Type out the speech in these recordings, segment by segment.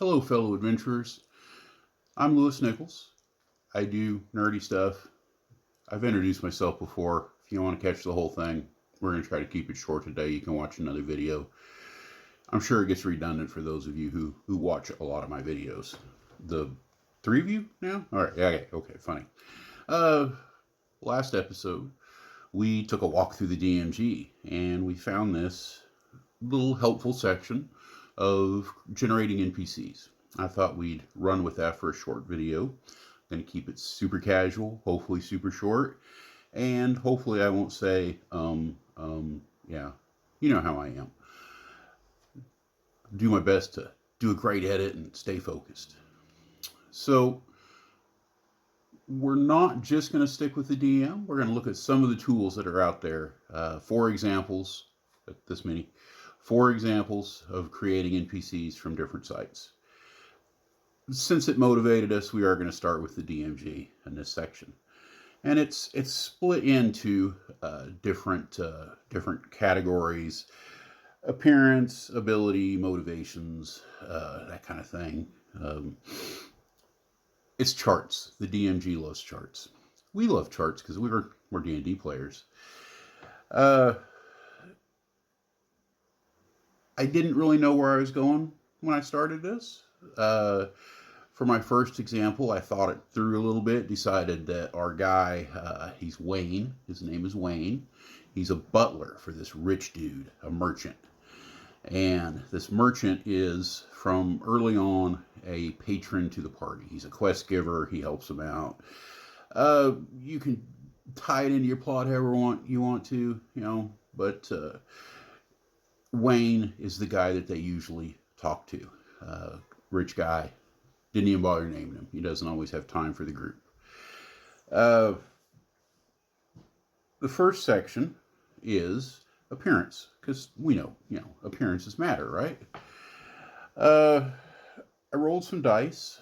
Hello, fellow adventurers. I'm Lewis Nichols. I do nerdy stuff. I've introduced myself before. If you want to catch the whole thing, we're going to try to keep it short today. You can watch another video. I'm sure it gets redundant for those of you who watch a lot of my videos. The three of you now? All right. Yeah. Okay. Funny. Uh, Last episode, we took a walk through the DMG and we found this little helpful section of generating NPCs. I thought we'd run with that for a short video. Going to keep it super casual, hopefully super short, and hopefully I won't say, yeah, you know how I am. Do my best to do a great edit and stay focused. So we're not just going to stick with the DM. We're going to look at some of the tools that are out there. Four examples, this many, four examples of creating NPCs from different sites. Since it motivated us, we are going to start with the DMG in this section, and it's split into different categories: appearance, ability, motivations, that kind of thing. It's charts. The DMG loves charts. We love charts because we're D&D players. I didn't really know where I was going when I started this. For my first example, I thought it through a little bit, decided that our guy, he's Wayne. His name is Wayne. He's a butler for this rich dude, a merchant. And this merchant is, from early on, a patron to the party. He's a quest giver. He helps them out. You can tie it into your plot however you want to, but Wayne is the guy that they usually talk to. Rich guy. Didn't even bother naming him. He doesn't always have time for the group. The first section is appearance, because we know, appearances matter, right? I rolled some dice.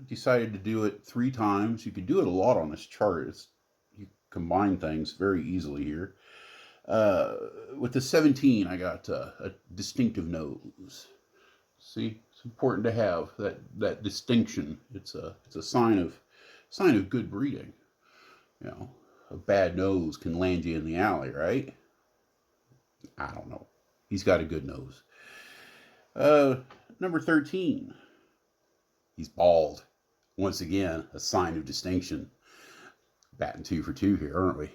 Decided to do it 3 times. You could do it a lot on this chart. You combine things very easily here. With the 17, I got a distinctive nose. See, it's important to have that distinction. It's a sign of good breeding. A bad nose can land you in the alley, right? I don't know. He's got a good nose. Number 13. He's bald. Once again, a sign of distinction. Batting 2 for 2 here, aren't we?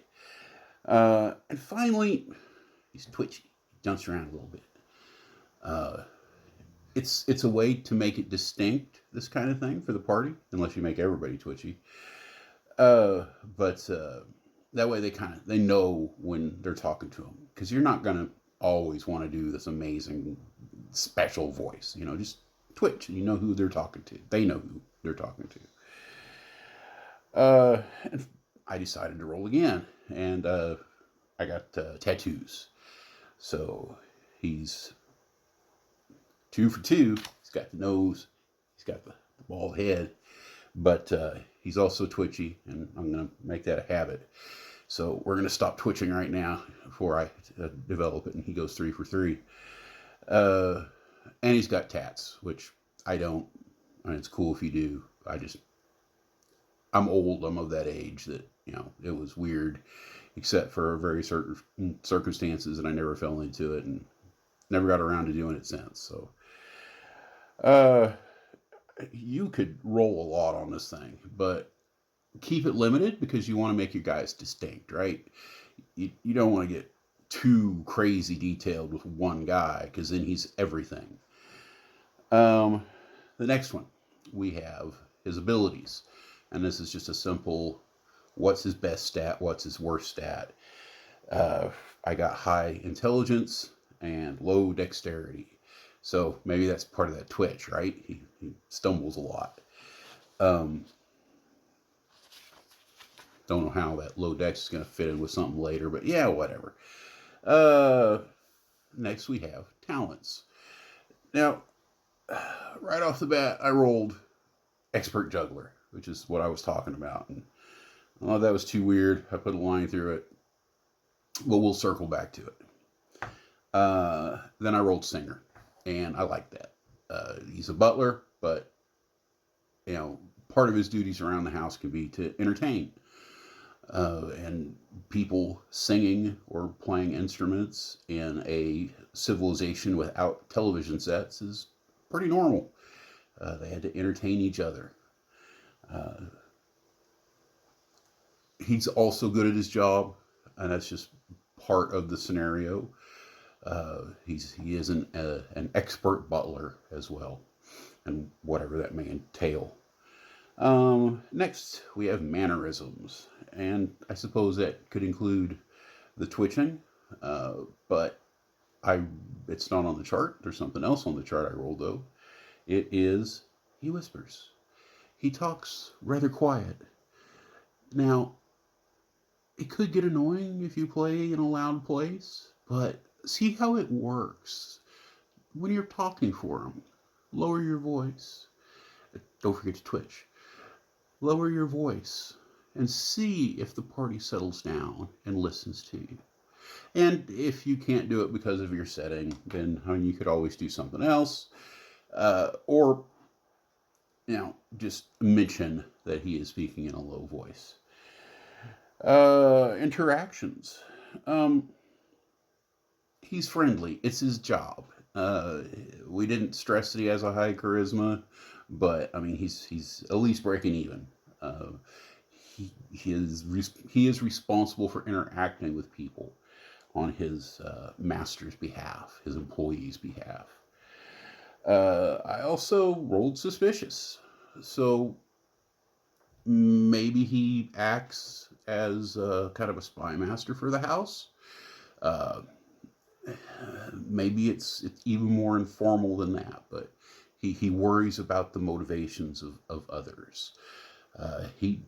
And finally, he's twitchy. He jumps around a little bit. It's a way to make it distinct, this kind of thing, for the party, unless you make everybody twitchy. But that way they know when they're talking to them, because you're not going to always want to do this amazing special voice. Just twitch, and you know who they're talking to. They know who they're talking to. And I decided to roll again, and I got tattoos. So he's 2 for 2. He's got the nose. He's got the bald head. But he's also twitchy, and I'm going to make that a habit. So we're going to stop twitching right now before I develop it, and he goes 3 for 3. And he's got tats, which I don't. It's cool if you do. I'm old. I'm of that age that, it was weird, except for very certain circumstances, and I never fell into it and never got around to doing it since. So, you could roll a lot on this thing, but keep it limited, because you want to make your guys distinct, right? You don't want to get too crazy detailed with one guy, because then he's everything. The next one, we have his abilities. And this is just a simple, what's his best stat, what's his worst stat. I got high intelligence and low dexterity. So maybe that's part of that twitch, right? He stumbles a lot. Don't know how that low dex is going to fit in with something later, but yeah, whatever. Next we have talents. Now, right off the bat, I rolled expert juggler, which is what I was talking about. And that was too weird. I put a line through it. But we'll circle back to it. Then I rolled singer, and I like that. He's a butler, but part of his duties around the house can be to entertain. And people singing or playing instruments in a civilization without television sets is pretty normal. They had to entertain each other. Uh, he's also good at his job, and that's just part of the scenario. He is an expert butler as well, and whatever that may entail. Next, we have mannerisms, and I suppose that could include the twitching, but I it's not on the chart. There's something else on the chart I rolled though. It is he whispers. He talks rather quiet. Now, it could get annoying if you play in a loud place, but see how it works. When you're talking for him, lower your voice. Don't forget to twitch. Lower your voice and see if the party settles down and listens to you. And if you can't do it because of your setting, then you could always do something else, or just mention that he is speaking in a low voice. Interactions. He's friendly. It's his job. We didn't stress that he has a high charisma, but I mean he's at least breaking even. He is responsible for interacting with people on his master's behalf, his employees' behalf. I also rolled suspicious, so maybe he acts as kind of a spy master for the house. Uh, Maybe it's even more informal than that, but he worries about the motivations of others. He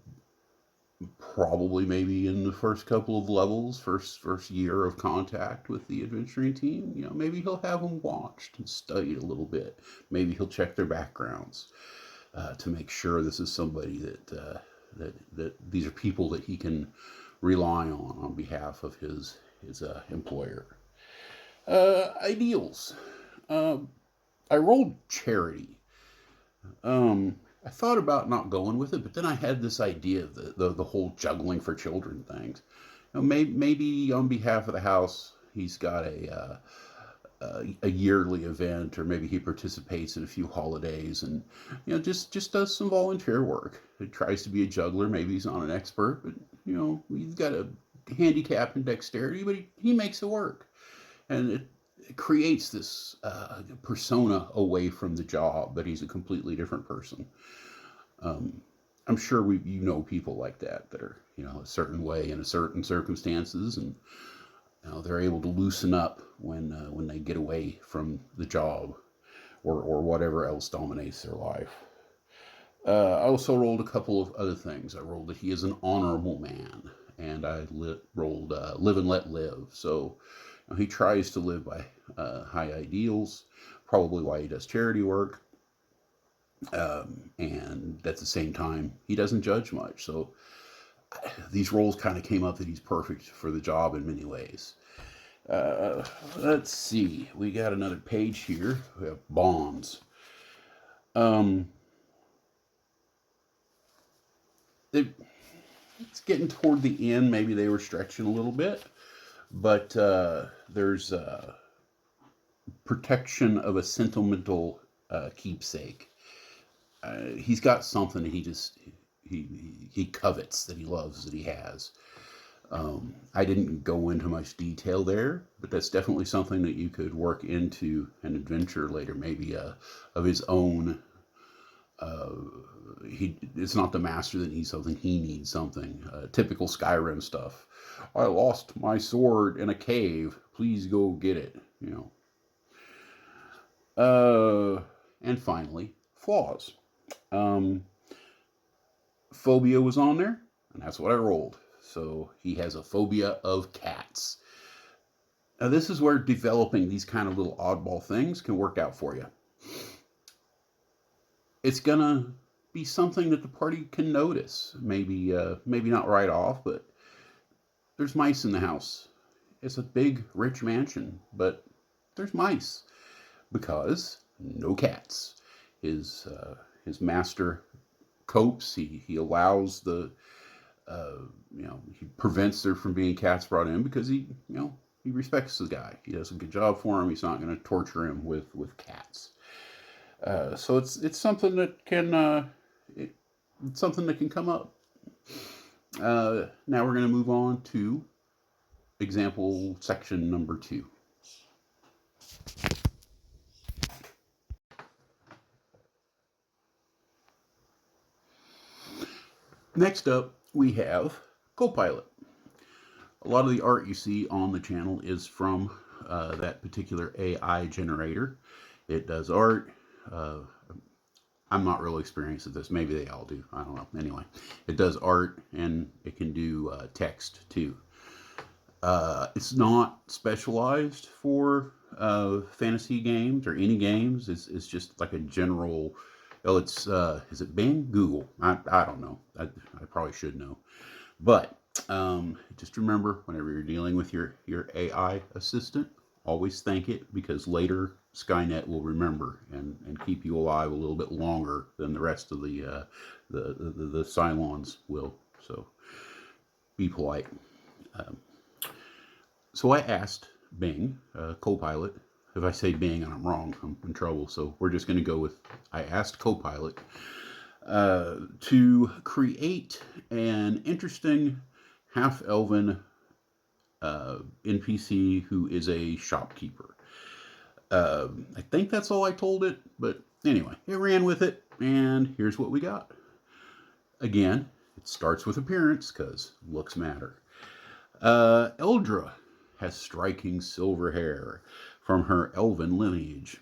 probably maybe in the first couple of levels, first year of contact with the adventuring team, maybe he'll have them watched and studied a little bit. Maybe he'll check their backgrounds to make sure this is somebody that these are people that he can rely on behalf of his employer. Ideals. I rolled charity. I thought about not going with it, but then I had this idea of the whole juggling for children things. Maybe on behalf of the house, he's got a yearly event, or maybe he participates in a few holidays, and just does some volunteer work. He tries to be a juggler. Maybe he's not an expert, but he's got a handicap in dexterity, but he makes it work, and it creates this persona away from the job, but he's a completely different person. I'm sure people like that are a certain way in a certain circumstances, and they're able to loosen up when they get away from the job or whatever else dominates their life. I also rolled a couple of other things. I rolled that he is an honorable man, and I rolled live and let live. So he tries to live by high ideals, probably why he does charity work. And at the same time, he doesn't judge much. So these roles kind of came up that he's perfect for the job in many ways. Let's see. We got another page here. We have bonds. It's getting toward the end. Maybe they were stretching a little bit, but there's protection of a sentimental keepsake. He's got something that he covets, that he loves, that he has. I didn't go into much detail there, but that's definitely something that you could work into an adventure later, maybe of his own. It's not the master that needs something; he needs something. Typical Skyrim stuff. I lost my sword in a cave. Please go get it. And finally, flaws. Phobia was on there, and that's what I rolled. So he has a phobia of cats. Now this is where developing these kind of little oddball things can work out for you. It's gonna be something that the party can notice. Maybe not right off, but there's mice in the house. It's a big, rich mansion, but there's mice because no cats. His master copes. He allows the he prevents there from being cats brought in because he respects the guy. He does a good job for him. He's not going to torture him with cats. So it's something that can it's something that can come up. Now we're going to move on to example section number 2. Next up, we have Copilot. A lot of the art you see on the channel is from that particular AI generator. It does art. I'm not really experienced at this. Maybe they all do. I don't know. Anyway, it does art and it can do text too. It's not specialized for fantasy games or any games. It's just like a general. Oh, it's is it Bing? Google? I don't know. I probably should know. But just remember, whenever you're dealing with your AI assistant, always thank it, because later Skynet will remember and keep you alive a little bit longer than the rest of the Cylons will. So be polite. So I asked Bing, Copilot. If I say Bing and I'm wrong, I'm in trouble. So we're just going to go with, I asked Copilot to create an interesting half-elven NPC who is a shopkeeper. I think that's all I told it, but anyway, it ran with it, and here's what we got. Again, it starts with appearance, because looks matter. Eldra has striking silver hair from her elven lineage.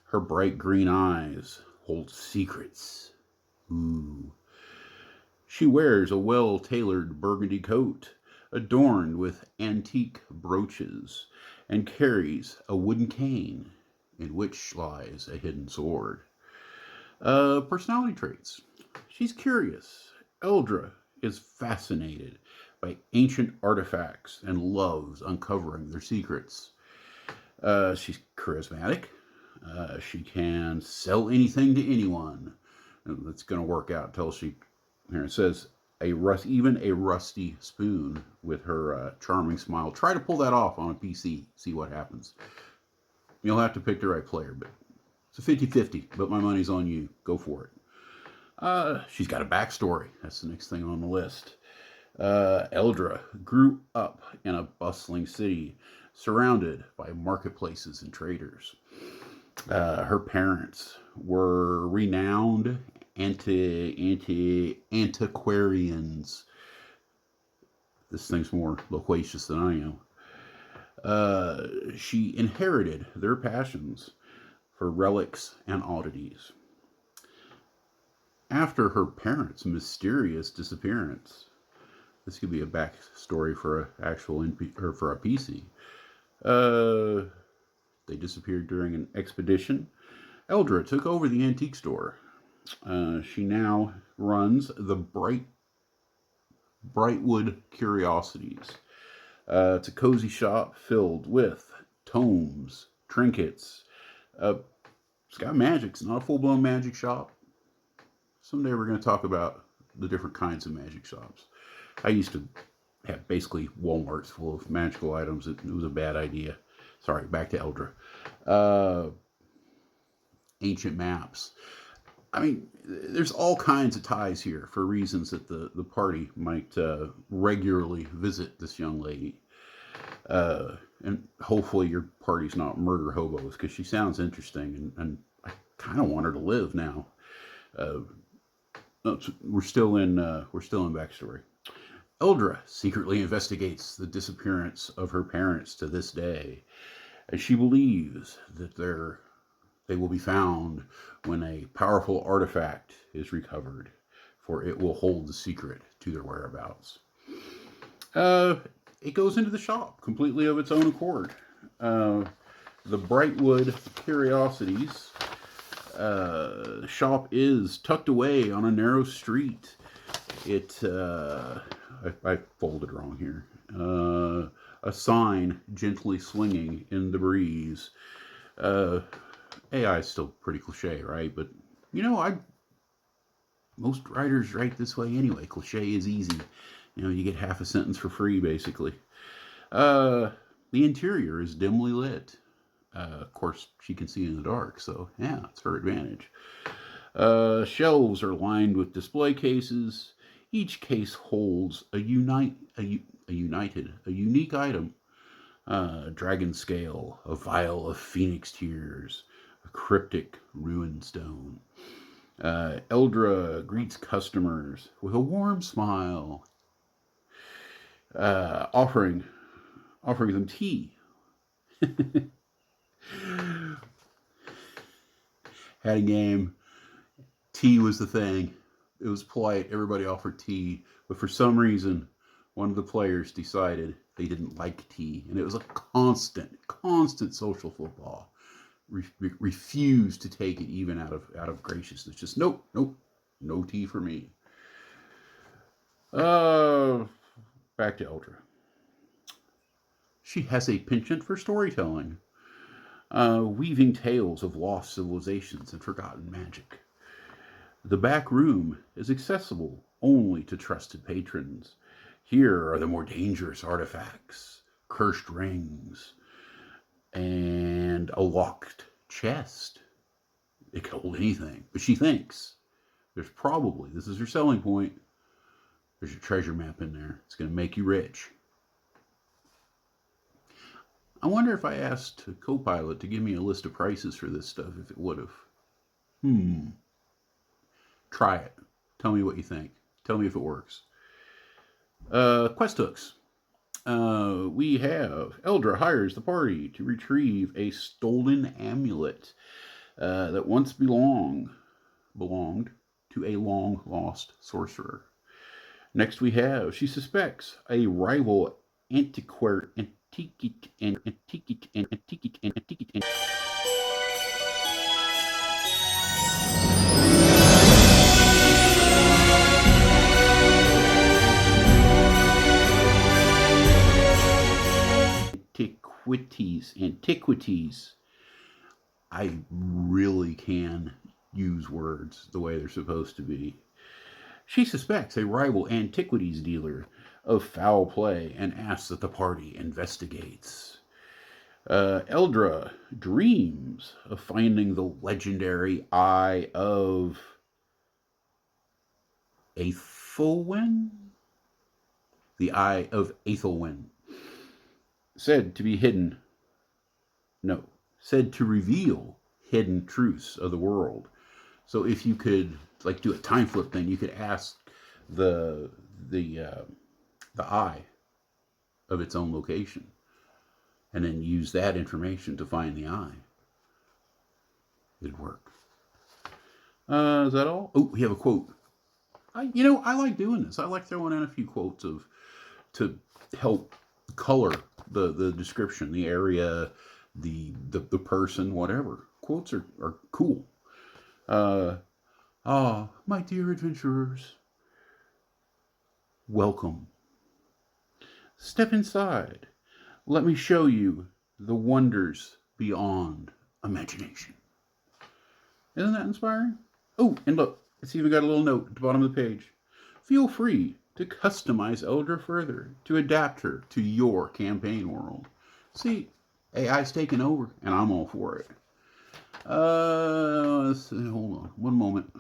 Her bright green eyes hold secrets. Ooh. She wears a well-tailored burgundy coat adorned with antique brooches and carries a wooden cane in which lies a hidden sword. Personality traits. She's curious. Eldra is fascinated by ancient artifacts and loves uncovering their secrets. She's charismatic. She can sell anything to anyone. That's going to work out until she, here it says, even a rusty spoon with her charming smile. Try to pull that off on a PC. See what happens. You'll have to pick the right player, but it's a 50-50, but my money's on you. Go for it. She's got a backstory. That's the next thing on the list. Eldra grew up in a bustling city surrounded by marketplaces and traders. Her parents were renowned antiquarians. This thing's more loquacious than I am. She inherited their passions for relics and oddities. After her parents' mysterious disappearance, this could be a backstory for a actual or for a PC. They disappeared during an expedition. Eldra took over the antique store. She now runs the Brightwood Curiosities. It's a cozy shop filled with tomes, trinkets. It's got magic. It's not a full-blown magic shop. Someday we're going to talk about the different kinds of magic shops. I used to have basically Walmarts full of magical items. It was a bad idea. Sorry, back to Eldra. Ancient maps. I mean, there's all kinds of ties here for reasons that the party might regularly visit this young lady. And hopefully your party's not murder hobos, because she sounds interesting, and I kind of want her to live now. We're still in backstory. Eldra secretly investigates the disappearance of her parents to this day, as she believes that they will be found when a powerful artifact is recovered, for it will hold the secret to their whereabouts. It goes into the shop completely of its own accord. The Brightwood Curiosities shop is tucked away on a narrow street. I folded wrong here. A sign gently swinging in the breeze. AI is still pretty cliche, right? But you know, I most writers write this way anyway. Cliche is easy. You know, you get half a sentence for free, basically. Uh, the interior is dimly lit. Of course, she can see in the dark, so yeah, it's her advantage. Shelves are lined with display cases. Each case holds a unique item. Dragon scale, a vial of phoenix tears, a cryptic ruin stone. Eldra greets customers with a warm smile, uh, offering offering them tea. Had a game. Tea was the thing. It was polite. Everybody offered tea, but for some reason, one of the players decided they didn't like tea, and it was a constant social football. Refused to take it even out of graciousness. Just nope, nope, no tea for me. Uh, back to Eldra. She has a penchant for storytelling, weaving tales of lost civilizations and forgotten magic. The back room is accessible only to trusted patrons. Here are the more dangerous artifacts, cursed rings, and a locked chest. It could hold anything, but she thinks there's probably, this is her selling point, there's a treasure map in there. It's going to make you rich. I wonder if I asked Copilot to give me a list of prices for this stuff, if it would have. Try it. Tell me what you think. Tell me if it works. Quest hooks. We have Eldra hires the party to retrieve a stolen amulet that once belonged to a long lost sorcerer. Next, we have she suspects a rival antiquary. Antiquities. I really can use words the way they're supposed to be. She suspects a rival antiquities dealer of foul play and asks that the party investigates. Eldra dreams of finding the legendary Eye of Aethelwyn? The Eye of Aethelwyn. Said to be hidden. No. Said to reveal hidden truths of the world. So if you could like do a time flip thing, you could ask the the eye of its own location, and then use that information to find the eye. It'd work. Is that all? Oh, we have a quote. I like doing this. I like throwing in a few quotes of to help color the description, the area, the person, whatever. Quotes are cool. My dear adventurers, welcome. Step inside. Let me show you the wonders beyond imagination. Isn't that inspiring? Oh, and look, it's even got a little note at the bottom of the page. Feel free to customize Eldra further to adapt her to your campaign world. See, AI's taken over, and I'm all for it. Let's see, hold on one moment.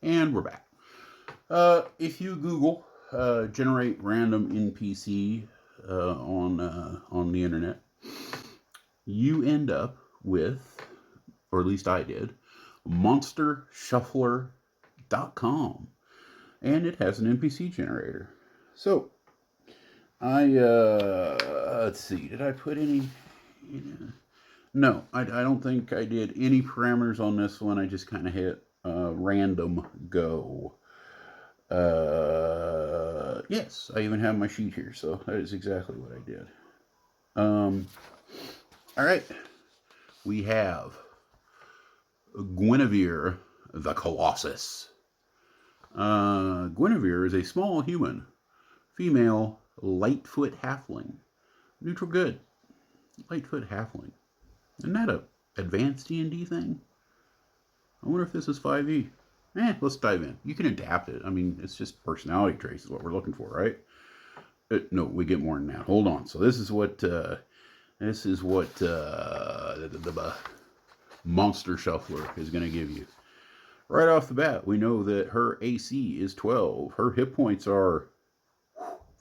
And we're back. If you Google generate random NPC on the internet, you end up with, or at least I did, monstershuffler.com, and it has an NPC generator. So let's see, did I put any? No, I don't think I did any parameters on this one. I just kind of hit random go. Yes, I even have my sheet here, so that is exactly what I did. All right, we have Guinevere the Colossus. Guinevere is a small human, female, Lightfoot halfling. Neutral good. Lightfoot halfling. Isn't that a advanced D&D thing? I wonder if this is 5e. Let's dive in. You can adapt it. I mean, it's just personality traits is what we're looking for, right? No, we get more than that. Hold on. So this is what the Monster Shuffler is going to give you. Right off the bat, we know that her AC is 12. Her hit points are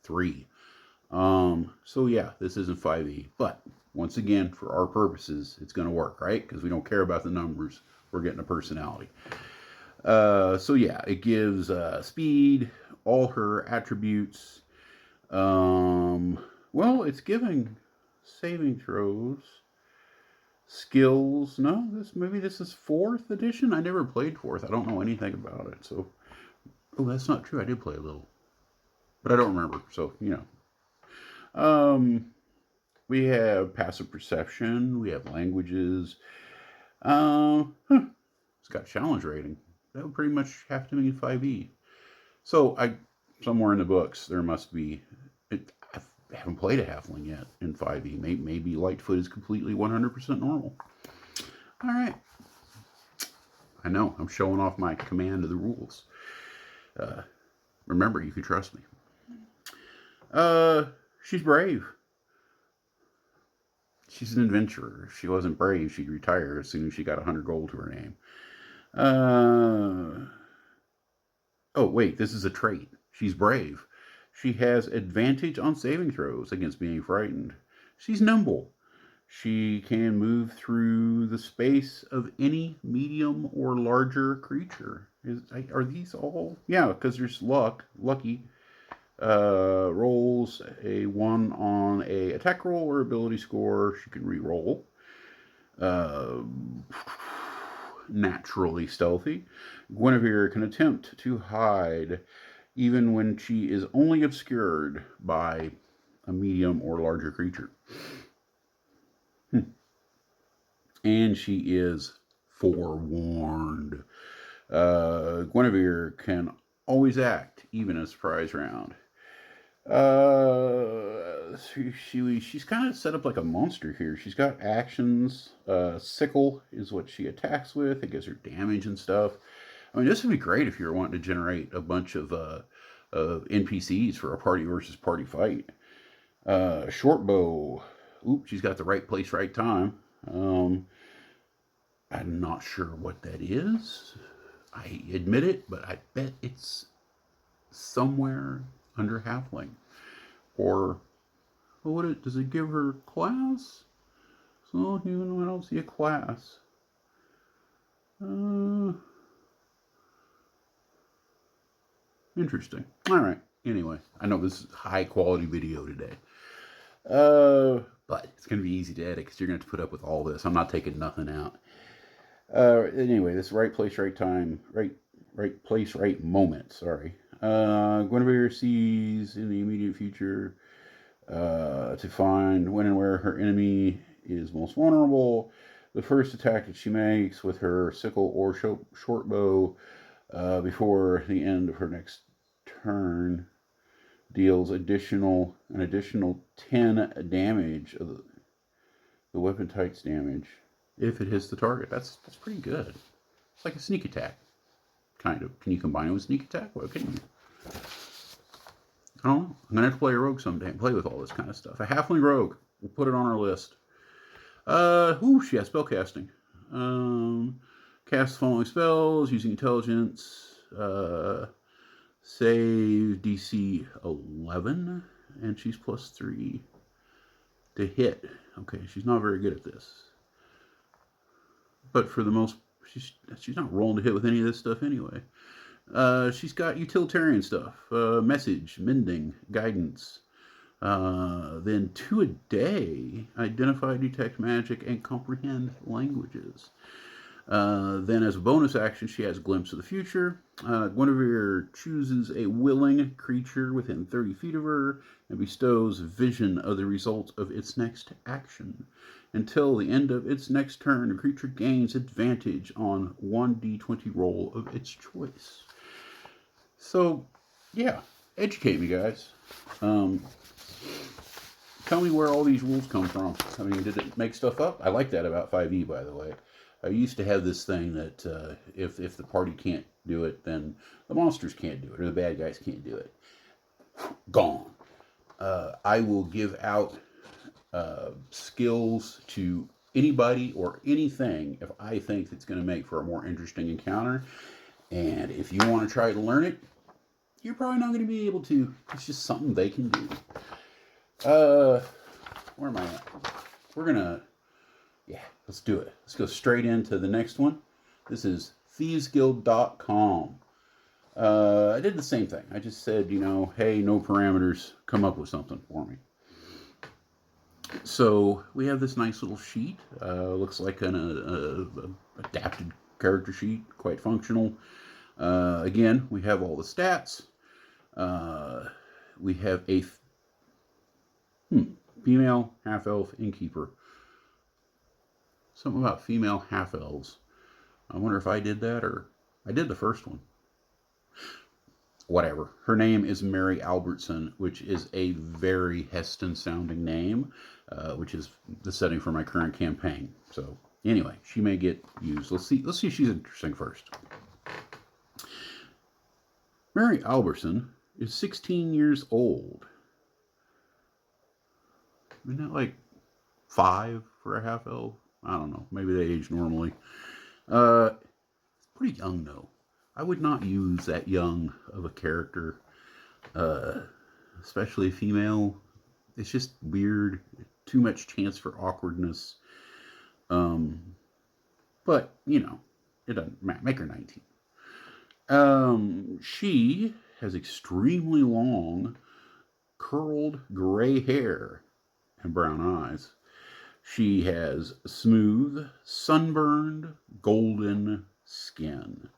3. So yeah, this isn't 5e, but once again, for our purposes, it's going to work, right? Because we don't care about the numbers. We're getting a personality. So yeah, it gives speed, all her attributes. Well, it's giving saving throws, skills. No, maybe this is 4th edition. I never played 4th. I don't know anything about it. So, oh, that's not true. I did play a little, but I don't remember. So we have passive perception. We have languages. It's got challenge rating. That would pretty much have to mean 5e. So somewhere in the books there must be. I haven't played a halfling yet in 5e. Maybe Lightfoot is completely 100% normal. All right. I know I'm showing off my command of the rules. Remember, you can trust me. She's brave. She's an adventurer. If she wasn't brave, she'd retire as soon as she got 100 gold to her name. Oh, wait, this is a trait. She's brave. She has advantage on saving throws against being frightened. She's nimble. She can move through the space of any medium or larger creature. Are these all? Yeah, because there's lucky. Rolls a 1 on a attack roll or ability score. She can re-roll. Naturally stealthy. Guinevere can attempt to hide even when she is only obscured by a medium or larger creature. And she is forewarned. Guinevere can always act, even in a surprise round. She's kind of set up like a monster here. She's got actions. Sickle is what she attacks with. It gives her damage and stuff. I mean, this would be great if you're wanting to generate a bunch of NPCs for a party versus party fight. Short bow. Oop, she's got the right place, right time. I'm not sure what that is. I admit it, but I bet it's somewhere under halfling. Or does it give her class? So human, I don't see a class. Interesting. All right. Anyway, I know this is high quality video today. But it's going to be easy to edit because you're going to have to put up with all this. I'm not taking nothing out. Anyway, this right place, right time, right place, right moment. Sorry. Guinevere sees in the immediate future to find when and where her enemy is most vulnerable. The first attack that she makes with her sickle or short bow before the end of her next turn deals an additional 10 damage of the weapon type's damage if it hits the target. That's pretty good. It's like a sneak attack, kind of. Can you combine it with sneak attack? Well, can you? I don't know. I'm gonna have to play a rogue someday and play with all this kind of stuff. A halfling rogue. We'll put it on our list. She has spellcasting. Cast the following spells using intelligence. Save DC 11, and she's +3 to hit. Okay, she's not very good at this. But for the most, she's not rolling to hit with any of this stuff anyway. She's got utilitarian stuff, message, mending, guidance. Then 2 a day, identify, detect magic, and comprehend languages. Then as a bonus action, she has glimpse of the future. Guinevere chooses a willing creature within 30 feet of her and bestows vision of the result of its next action. Until the end of its next turn, the creature gains advantage on 1d20 roll of its choice. So, yeah, educate me, guys. Um, Tell me where all these rules come from. I mean, did it make stuff up? I like that about 5e, by the way. I used to have this thing that if the party can't do it, then the monsters can't do it, or the bad guys can't do it. Gone. I will give out skills to anybody or anything if I think it's going to make for a more interesting encounter. And if you want to try to learn it, you're probably not going to be able to. It's just something they can do. Where am I at? We're gonna, yeah, let's do it. Let's go straight into the next one. This is thievesguild.com. I did the same thing. I just said, hey, no parameters, come up with something for me. So we have this nice little sheet. Looks like an adapted character sheet, quite functional. Again, we have all the stats. We have a female half-elf innkeeper. Something about female half-elves. I wonder if I did that or I did the first one. Whatever. Her name is Mary Albertson, which is a very Heston-sounding name, which is the setting for my current campaign. So anyway, she may get used. Let's see if she's interesting first. Mary Albertson is 16 years old. Isn't that like 5 for a half-elf? I don't know. Maybe they age normally. It's pretty young, though. I would not use that young of a character, especially female. It's just weird. Too much chance for awkwardness. But, it doesn't matter. Make her 19. She has extremely long, curled gray hair and brown eyes. She has smooth, sunburned, golden skin.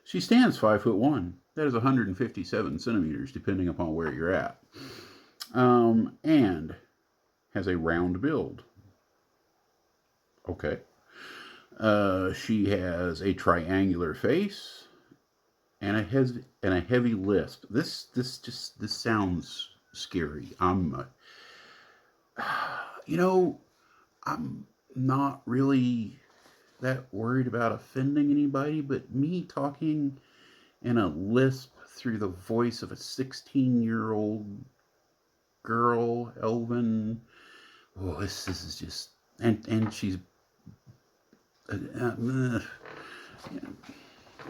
She stands 5'1". That is 157 centimeters, depending upon where you're at. And has a round build. Okay. She has a triangular face and a heavy lisp. This sounds scary. I'm not really that worried about offending anybody, but me talking in a lisp through the voice of a 16-year-old girl, Elven. Oh, this is just, and she's,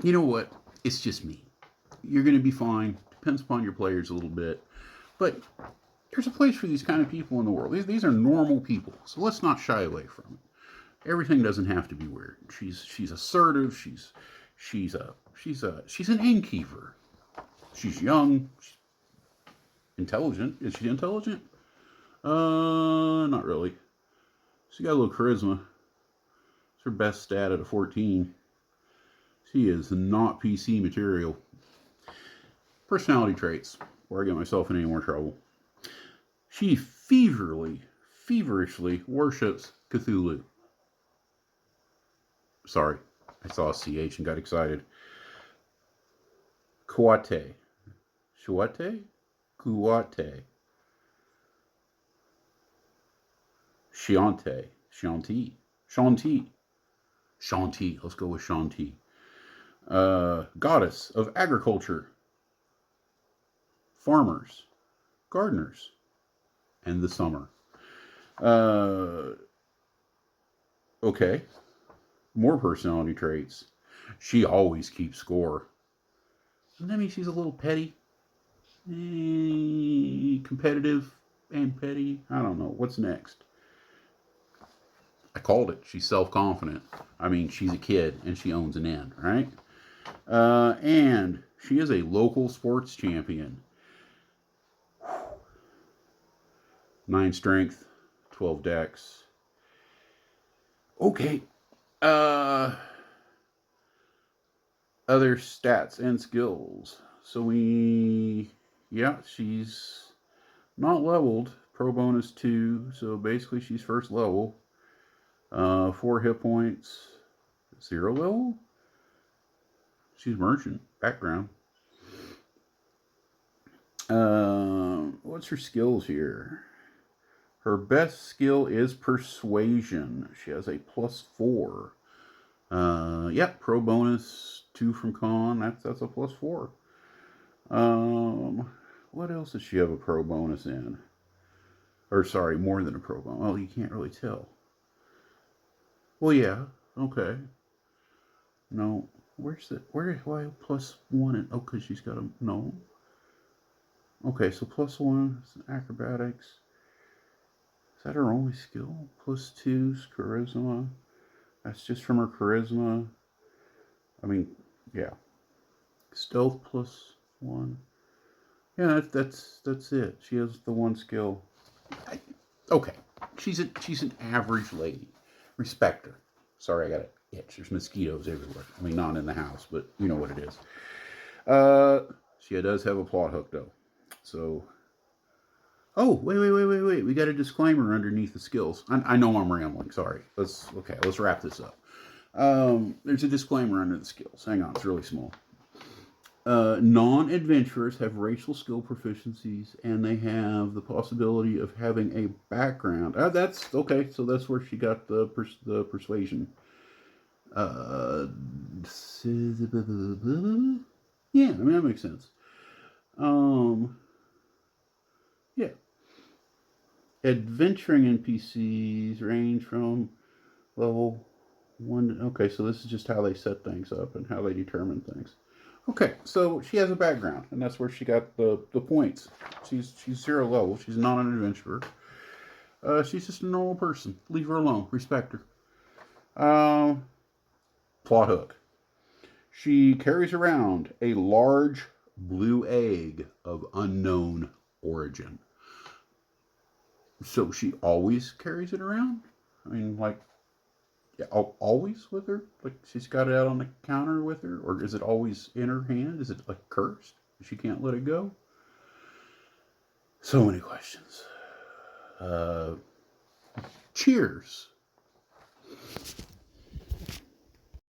you know what? It's just me. You're going to be fine. Depends upon your players a little bit, but there's a place for these kind of people in the world. These are normal people, so let's not shy away from it. Everything doesn't have to be weird. She's assertive. She's an innkeeper. She's young. She's intelligent. Is she intelligent? Not really. She got a little charisma. It's her best stat at a 14. She is not PC material. Personality traits, before I get myself in any more trouble. She feverishly worships Cthulhu. Sorry, I saw a CH and got excited. Kuate. Shuate? Kuate. Shiante. Shanti. Shanti. Shanti. Let's go with Shanti. Goddess of agriculture. Farmers. Gardeners. And the summer. Okay. More personality traits. She always keeps score. Doesn't that mean she's a little petty? Competitive and petty? I don't know. What's next? I called it. She's self-confident. I mean, she's a kid and she owns an inn, right? And she is a local sports champion. 9 strength, 12 dex. Okay. Other stats and skills. So she's not leveled. Pro bonus 2. So basically she's first level. 4 hit points. 0 level? She's merchant. Background. What's her skills here? Her best skill is persuasion. She has a +4. Yep, pro bonus 2 from con. That's a +4. What else does she have a pro bonus in? Or sorry, more than a pro bonus. Well, you can't really tell. Well, yeah. Okay. No. Why +1? Oh, because she's got a no. Okay, so +1 is acrobatics. Is that her only skill? +2's charisma. That's just from her charisma. I mean, yeah. Stealth +1. Yeah, that's it. She has the one skill. I, okay, she's an average lady. Respect her. Sorry, I got an itch. There's mosquitoes everywhere. I mean, not in the house, but you know what it is. She does have a plot hook though. So, oh wait. We got a disclaimer underneath the skills. I know I'm rambling. Sorry. Let's wrap this up. There's a disclaimer under the skills. Hang on, it's really small. Non-adventurers have racial skill proficiencies, and they have the possibility of having a background. That's okay. So that's where she got the persuasion. Uh, yeah, I mean that makes sense. Um, yeah, adventuring NPCs range from level one. Okay, so this is just how they set things up and how they determine things. Okay, so she has a background, and that's where she got the points. She's 0 level. She's not an adventurer. She's just a normal person. Leave her alone. Respect her. Um, Plot hook. She carries around a large blue egg of unknown origin. So she always carries it around. I mean, like, yeah, always with her. Like she's got it out on the counter with her, or is it always in her hand? Is it like cursed? She can't let it go. So many questions. Uh, Cheers.